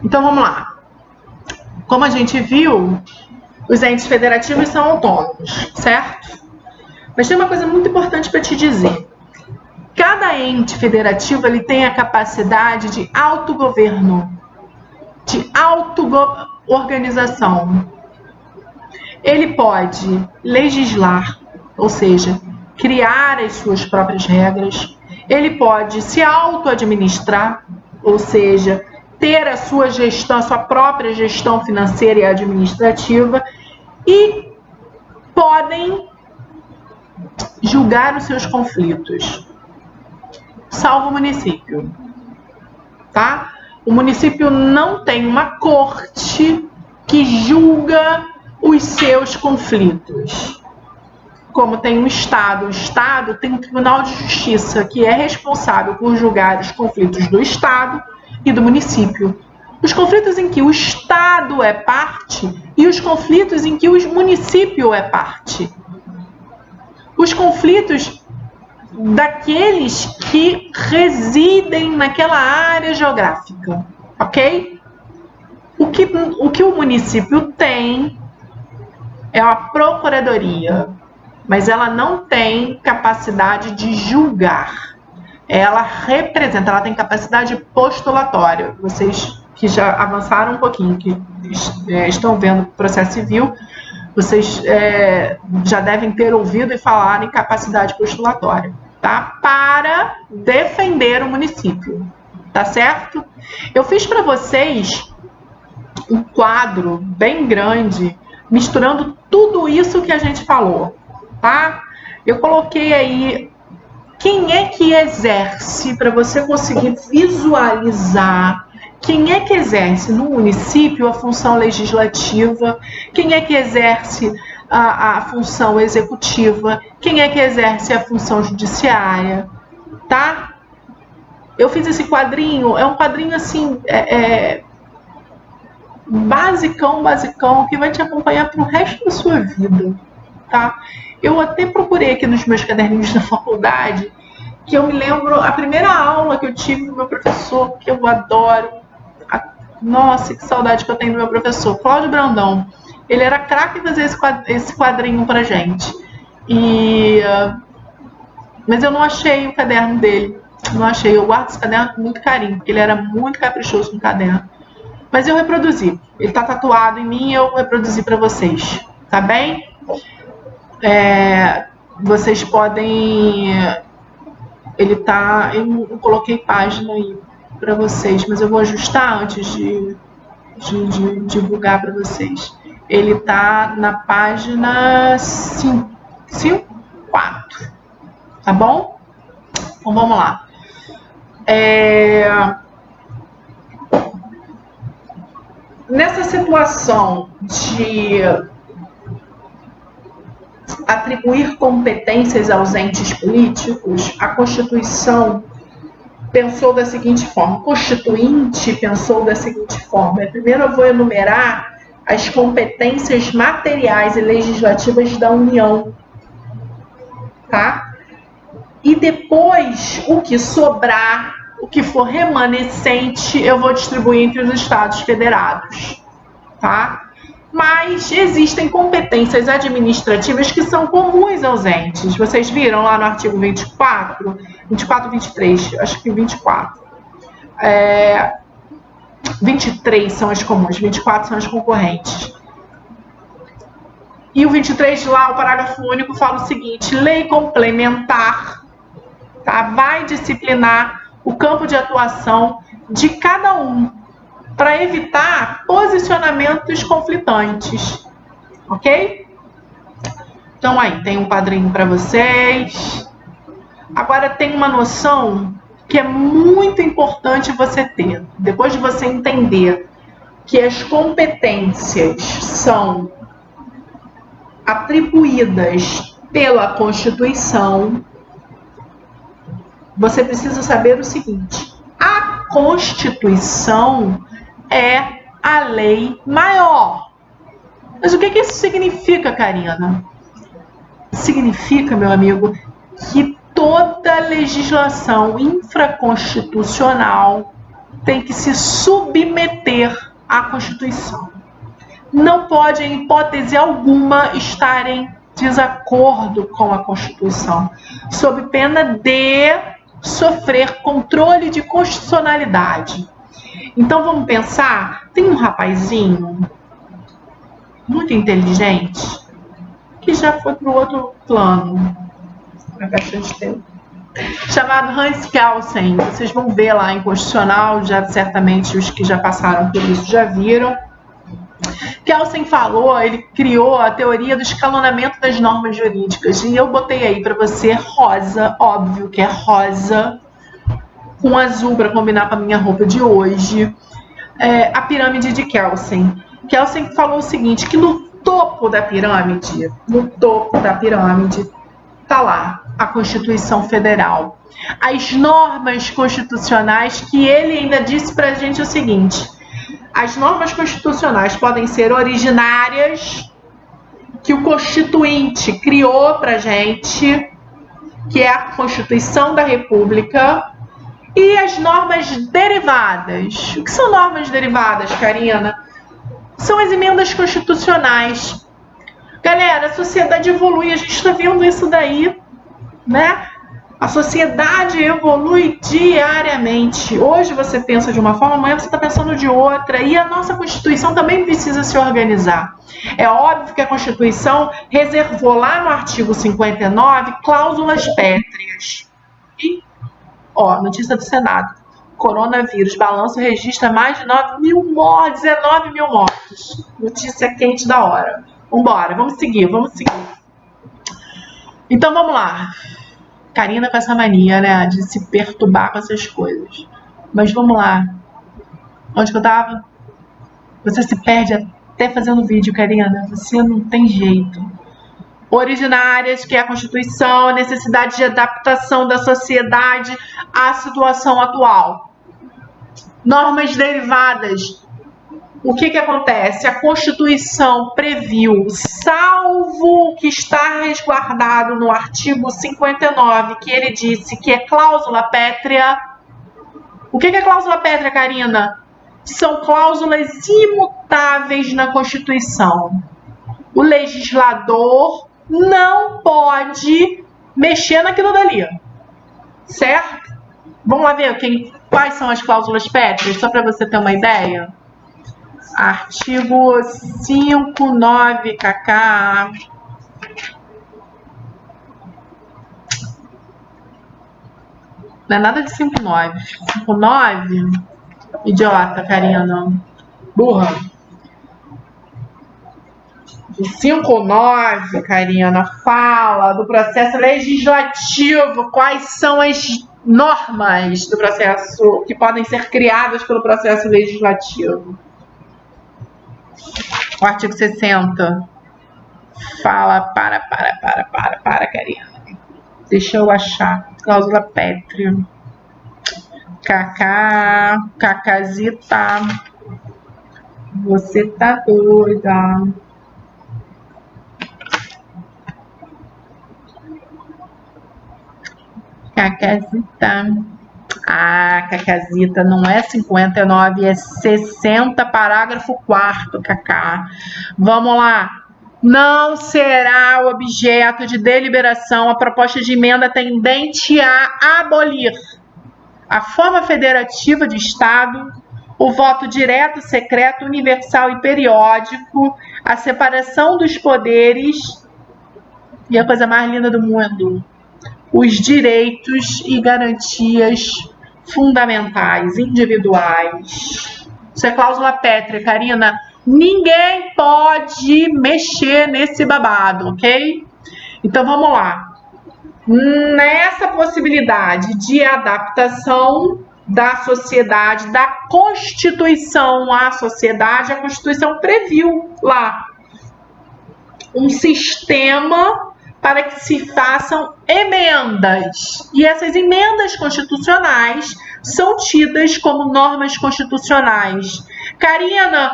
Então vamos lá. Como a gente viu, os entes federativos são autônomos, certo? Mas tem uma coisa muito importante para te dizer. Cada ente federativo ele tem a capacidade de autogoverno, de auto-organização. Ele pode legislar, ou seja, criar as suas próprias regras. Ele pode se auto-administrar, ou seja, ter a sua gestão, a sua própria gestão financeira e administrativa, e podem julgar os seus conflitos, salvo o município, tá? O município não tem uma corte que julga os seus conflitos, como tem o Estado. O Estado tem um Tribunal de Justiça que é responsável por julgar os conflitos do Estado e do município. Os conflitos em que o Estado é parte e os conflitos em que o município é parte. Os conflitos daqueles que residem naquela área geográfica, ok? O que o município tem é uma procuradoria, mas ela não tem capacidade de julgar. Ela representa, ela tem capacidade postulatória. Vocês que já avançaram um pouquinho, que estão vendo o processo civil, vocês já devem ter ouvido e falar em capacidade postulatória, tá? Para defender o município, tá certo? Eu fiz para vocês um quadro bem grande, misturando tudo isso que a gente falou, tá? Eu coloquei aí quem é que exerce, para você conseguir visualizar quem é que exerce no município a função legislativa, quem é que exerce a função executiva, quem é que exerce a função judiciária, tá? Eu fiz esse quadrinho, é um quadrinho assim, basicão, que vai te acompanhar para o resto da sua vida, tá? Eu até procurei aqui nos meus caderninhos da faculdade, que eu me lembro a primeira aula que eu tive do meu professor, que eu adoro. Nossa, que saudade que eu tenho do meu professor, Cláudio Brandão. Ele era craque em fazer esse quadrinho pra gente. Mas eu não achei o caderno dele. Não achei. Eu guardo esse caderno com muito carinho, porque ele era muito caprichoso no caderno. Mas eu reproduzi. Ele está tatuado em mim e eu reproduzi para vocês. Tá bem? Vocês podem... Eu coloquei página aí para vocês, mas eu vou ajustar antes de divulgar para vocês. Ele está na página 4. Tá bom? Então vamos lá. Nessa situação de atribuir competências aos entes políticos, a Constituição pensou da seguinte forma, o Constituinte pensou da seguinte forma. Primeiro eu vou enumerar as competências materiais e legislativas da União, tá? E depois, o que sobrar, o que for remanescente, eu vou distribuir entre os Estados federados, tá? Mas existem competências administrativas que são comuns aos entes. Vocês viram lá no artigo 24, 23, acho que 24. 23 são as comuns, 24 são as concorrentes. E o 23 lá, o parágrafo único, fala o seguinte: lei complementar, tá, vai disciplinar o campo de atuação de cada um, para evitar posicionamentos conflitantes, ok? Então aí, tem um quadrinho para vocês. Agora tem uma noção que é muito importante você ter. Depois de você entender que as competências são atribuídas pela Constituição, você precisa saber o seguinte: a Constituição é a lei maior. Mas o que isso significa, Karina? Significa, meu amigo, que toda legislação infraconstitucional tem que se submeter à Constituição. Não pode, em hipótese alguma, estar em desacordo com a Constituição, sob pena de sofrer controle de constitucionalidade. Então vamos pensar, tem um rapazinho muito inteligente que já foi para o outro plano há bastante tempo, chamado Hans Kelsen. Vocês vão ver lá em Constitucional, já certamente os que já passaram por isso já viram. Kelsen falou, ele criou a teoria do escalonamento das normas jurídicas, e eu botei aí para você rosa, óbvio que é rosa, com azul para combinar com a minha roupa de hoje, a pirâmide de Kelsen. Kelsen falou o seguinte, que no topo da pirâmide, tá lá a Constituição Federal. As normas constitucionais, que ele ainda disse pra gente o seguinte, as normas constitucionais podem ser originárias, que o Constituinte criou pra gente, que é a Constituição da República, e as normas derivadas. O que são normas derivadas, Karina? São as emendas constitucionais. Galera, a sociedade evolui, a gente está vendo isso daí, né? A sociedade evolui diariamente. Hoje você pensa de uma forma, amanhã você está pensando de outra. E a nossa Constituição também precisa se organizar. É óbvio que a Constituição reservou lá no artigo 59 cláusulas pétreas. E, notícia do Senado. Coronavírus, balanço registra mais de 19 mil mortos. Notícia quente da hora. Vambora, vamos seguir. Então vamos lá. Karina com essa mania, né, de se perturbar com essas coisas. Mas vamos lá. Onde que eu tava? Você se perde até fazendo vídeo, Karina. Você não tem jeito. Originárias, que é a Constituição, a necessidade de adaptação da sociedade à situação atual. Normas derivadas. O que acontece? A Constituição previu, salvo o que está resguardado no artigo 59, que ele disse que é cláusula pétrea. O que é cláusula pétrea, Karina? São cláusulas imutáveis na Constituição. O legislador não pode mexer naquilo dali, certo? Vamos lá ver quais são as cláusulas pétreas, só para você ter uma ideia. Artigo 59, KK. Não é nada de 59. 59? Idiota, Karina. Burra. O 59, Karina, fala do processo legislativo. Quais são as normas do processo que podem ser criadas pelo processo legislativo? O artigo 60 fala, para, Karina. Deixa eu achar. Cláusula pétrea. Cacazita. Você tá doida. Cacazita. Cacazita, não é 59, é 60, parágrafo 4º, Cacá. Vamos lá. Não será objeto de deliberação a proposta de emenda tendente a abolir a forma federativa de Estado, o voto direto, secreto, universal e periódico, a separação dos poderes e a coisa mais linda do mundo, os direitos e garantias fundamentais, individuais. Isso é cláusula pétrea, Karina. Ninguém pode mexer nesse babado, ok? Então vamos lá. Nessa possibilidade de adaptação da sociedade, da Constituição à sociedade, a Constituição previu lá um sistema para que se façam emendas. E essas emendas constitucionais são tidas como normas constitucionais. Karina,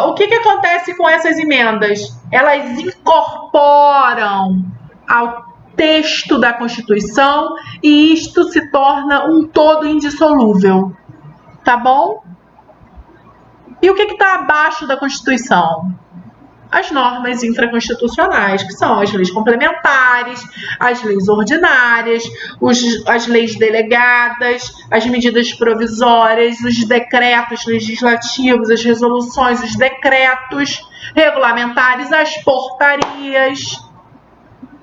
o que acontece com essas emendas? Elas incorporam ao texto da Constituição e isto se torna um todo indissolúvel. tá bom? E o que está abaixo da Constituição? As normas infraconstitucionais, que são as leis complementares, as leis ordinárias, as leis delegadas, as medidas provisórias, os decretos legislativos, as resoluções, os decretos regulamentares, as portarias.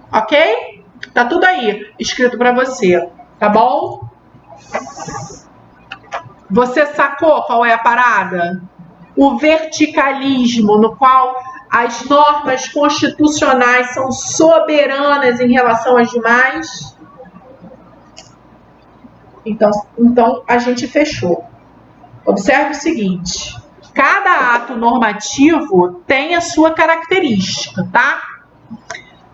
Ok? Tá tudo aí, escrito para você, tá bom? Você sacou qual é a parada? O verticalismo, no qual as normas constitucionais são soberanas em relação às demais. Então a gente fechou. Observe o seguinte: cada ato normativo tem a sua característica, tá?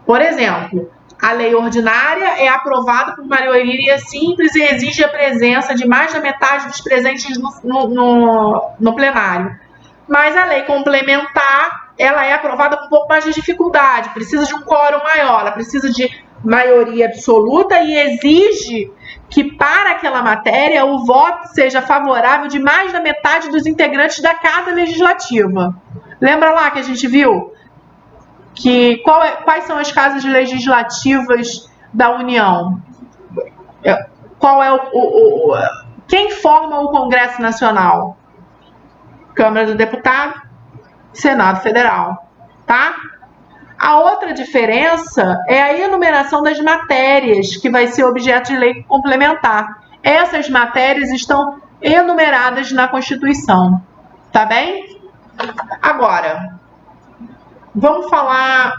Por exemplo, a lei ordinária é aprovada por maioria simples e exige a presença de mais da metade dos presentes no plenário. Mas a lei complementar, ela é aprovada com um pouco mais de dificuldade, precisa de um quórum maior, ela precisa de maioria absoluta e exige que para aquela matéria o voto seja favorável de mais da metade dos integrantes da Casa Legislativa. Lembra lá que a gente viu que quais são as casas legislativas da União? Quem forma o Congresso Nacional? Câmara do Deputado, Senado Federal, tá? A outra diferença é a enumeração das matérias que vai ser objeto de lei complementar. Essas matérias estão enumeradas na Constituição, tá bem? Agora, vamos falar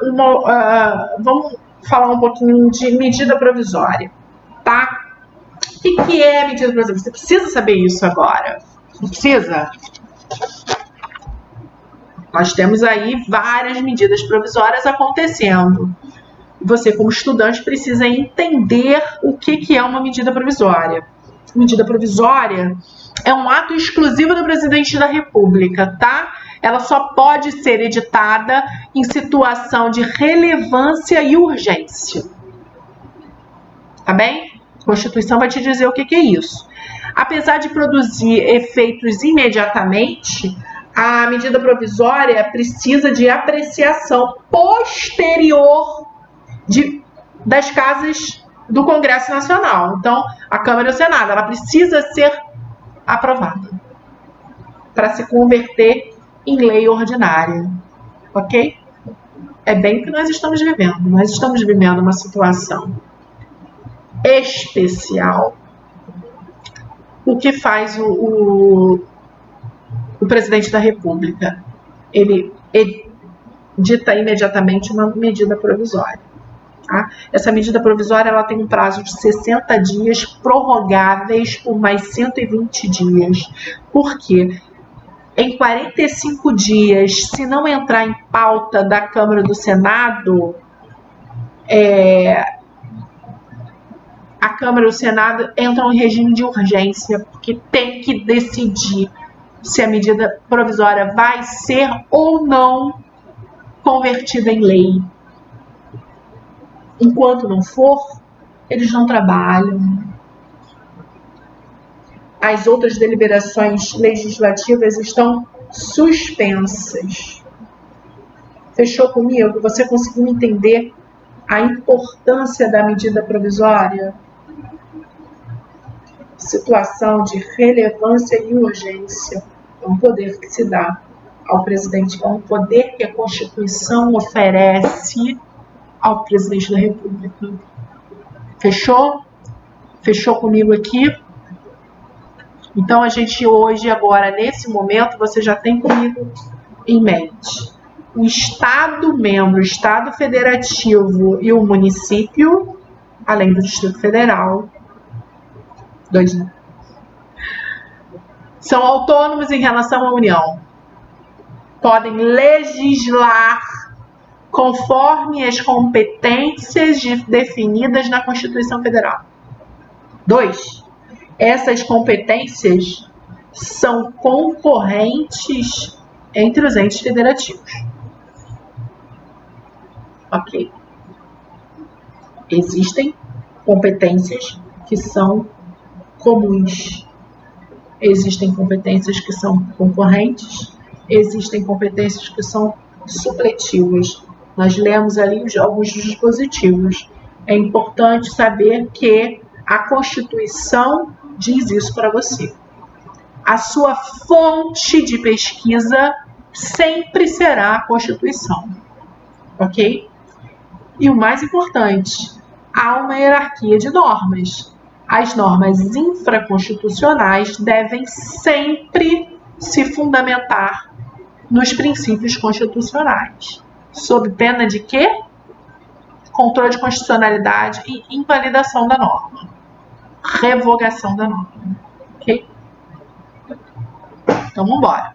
um pouquinho de medida provisória, tá? O que é medida provisória? Você precisa saber isso agora, não precisa? Nós temos aí várias medidas provisórias acontecendo. Você, como estudante, precisa entender o que é uma medida provisória. Medida provisória é um ato exclusivo do presidente da República, tá? Ela só pode ser editada em situação de relevância e urgência. Tá bem? A Constituição vai te dizer o que é isso. Apesar de produzir efeitos imediatamente, a medida provisória precisa de apreciação posterior das casas do Congresso Nacional. Então, a Câmara e o Senado, ela precisa ser aprovada para se converter em lei ordinária, ok? É bem o que nós estamos vivendo. Nós estamos vivendo uma situação especial. O que faz o presidente da República? Ele edita imediatamente uma medida provisória. Tá? Essa medida provisória ela tem um prazo de 60 dias, prorrogáveis por mais 120 dias. Por quê? Em 45 dias, se não entrar em pauta da Câmara e do Senado, a Câmara e o Senado entram em regime de urgência, porque tem que decidir se a medida provisória vai ser ou não convertida em lei. Enquanto não for, eles não trabalham. As outras deliberações legislativas estão suspensas. Fechou comigo? Você conseguiu entender a importância da medida provisória? Situação de relevância e urgência. É um poder que se dá ao presidente, é um poder que a Constituição oferece ao presidente da República. Fechou? Fechou comigo aqui? Então, a gente hoje, agora, nesse momento, você já tem comigo em mente. O Estado-membro, o Estado Federativo e o município, além do Distrito Federal, são autônomos em relação à União. Podem legislar conforme as competências definidas na Constituição Federal. 2. Essas competências são concorrentes entre os entes federativos. Ok. Existem competências que são comuns Existem competências que são concorrentes, existem competências que são supletivas. Nós lemos ali alguns dispositivos. É importante saber que a Constituição diz isso para você. A sua fonte de pesquisa sempre será a Constituição, ok? E o mais importante, há uma hierarquia de normas. As normas infraconstitucionais devem sempre se fundamentar nos princípios constitucionais. Sob pena de quê? Controle de constitucionalidade e invalidação da norma. Revogação da norma. Ok? Então, vamos embora.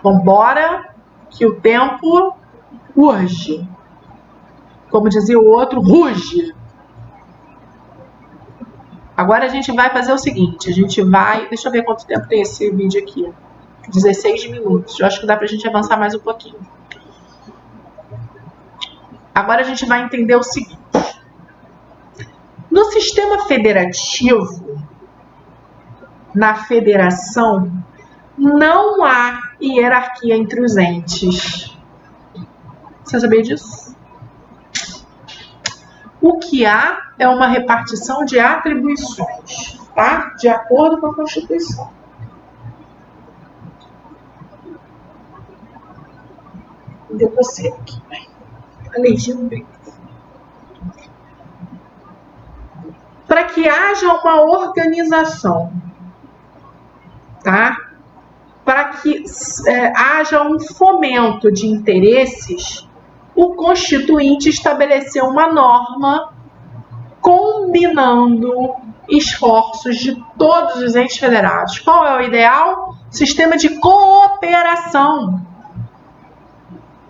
Vamos embora, que o tempo urge. Como dizia o outro, ruge. Agora a gente vai fazer o seguinte, a gente vai... Deixa eu ver quanto tempo tem esse vídeo aqui. 16 minutos. Eu acho que dá pra gente avançar mais um pouquinho. Agora a gente vai entender o seguinte. No sistema federativo, na federação, não há hierarquia entre os entes. Você sabia disso? O que há é uma repartição de atribuições, tá? De acordo com a Constituição. Deu você aqui, alergia no peito. Para que haja uma organização, tá? Para que haja um fomento de interesses, o Constituinte estabeleceu uma norma combinando esforços de todos os entes federados. Qual é o ideal? Sistema de cooperação.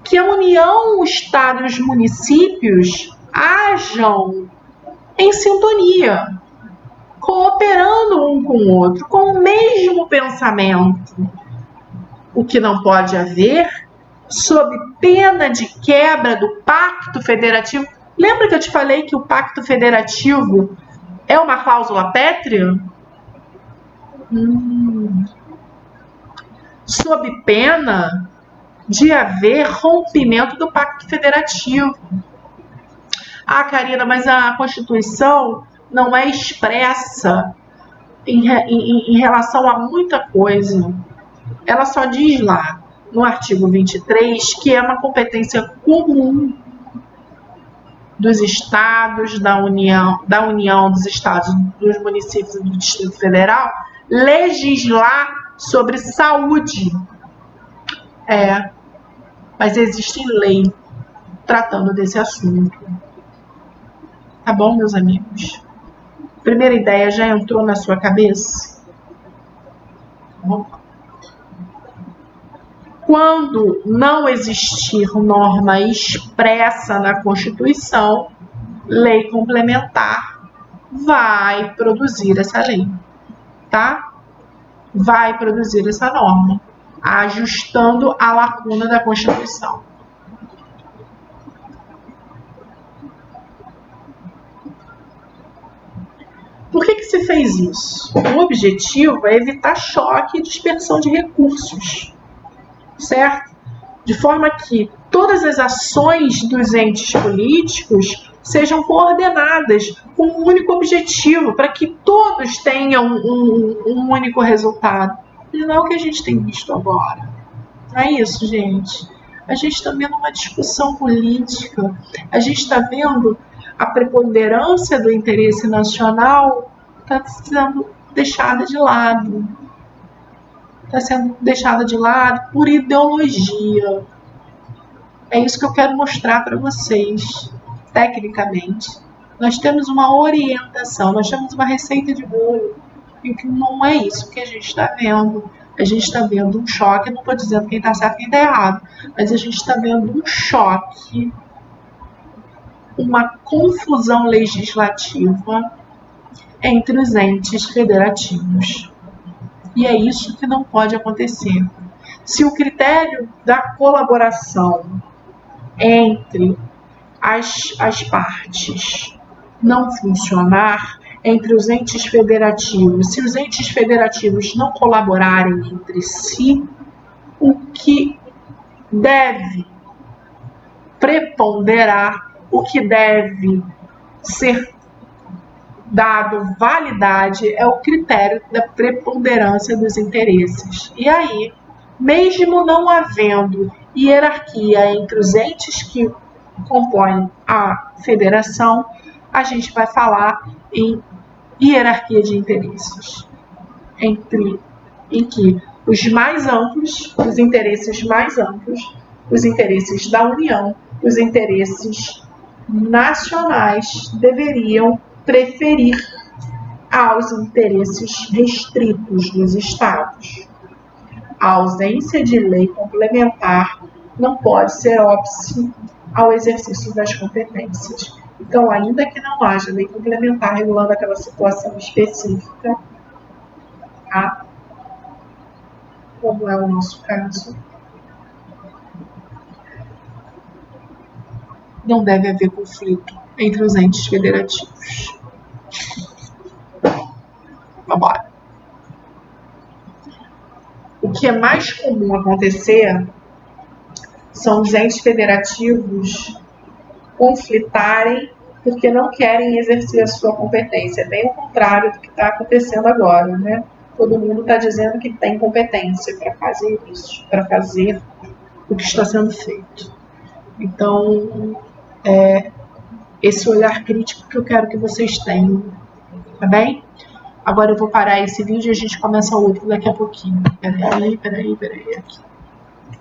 Que a União, o Estado e os municípios hajam em sintonia, cooperando um com o outro, com o mesmo pensamento. O que não pode haver, sob pena de quebra do Pacto Federativo. Lembra que eu te falei que o Pacto Federativo é uma cláusula pétrea? Sob pena de haver rompimento do Pacto Federativo. Ah, Karina, mas a Constituição não é expressa em relação a muita coisa. Ela só diz lá, no artigo 23, que é uma competência comum dos estados, da União, dos estados, dos municípios e do Distrito Federal, legislar sobre saúde. Mas existe lei tratando desse assunto. Tá bom, meus amigos? Primeira ideia já entrou na sua cabeça? Vamos lá. Quando não existir norma expressa na Constituição, lei complementar vai produzir essa lei, tá? Vai produzir essa norma, ajustando a lacuna da Constituição. Por que se fez isso? O objetivo é evitar choque e dispersão de recursos, certo? De forma que todas as ações dos entes políticos sejam coordenadas com um único objetivo, para que todos tenham um único resultado. E não é o que a gente tem visto agora. Não é isso, gente. A gente está vendo uma discussão política, a gente está vendo a preponderância do interesse nacional está sendo deixada de lado. Está sendo deixada de lado por ideologia. É isso que eu quero mostrar para vocês, tecnicamente. Nós temos uma orientação, nós temos uma receita de bolo, e que não é isso que a gente está vendo. A gente está vendo um choque, não estou dizendo quem está certo e quem está errado, mas a gente está vendo um choque, uma confusão legislativa entre os entes federativos. E é isso que não pode acontecer. Se o critério da colaboração entre as partes não funcionar, entre os entes federativos. Se os entes federativos não colaborarem entre si, o que deve preponderar, o que deve ser dado validade é o critério da preponderância dos interesses. E aí, mesmo não havendo hierarquia entre os entes que compõem a federação, a gente vai falar em hierarquia de interesses, em que os mais amplos, os interesses mais amplos, os interesses da União, os interesses nacionais deveriam preferir aos interesses restritos dos estados. A ausência de lei complementar não pode ser óbice ao exercício das competências. Então, ainda que não haja lei complementar regulando aquela situação específica, tá? Como é o nosso caso, não deve haver conflito entre os entes federativos. Vamos embora. O que é mais comum acontecer são os entes federativos conflitarem porque não querem exercer a sua competência. É bem o contrário do que está acontecendo agora, né? Todo mundo está dizendo que tem competência para fazer isso, para fazer o que está sendo feito. Então, esse olhar crítico que eu quero que vocês tenham, tá bem? Agora eu vou parar esse vídeo e a gente começa outro daqui a pouquinho. Peraí, aqui.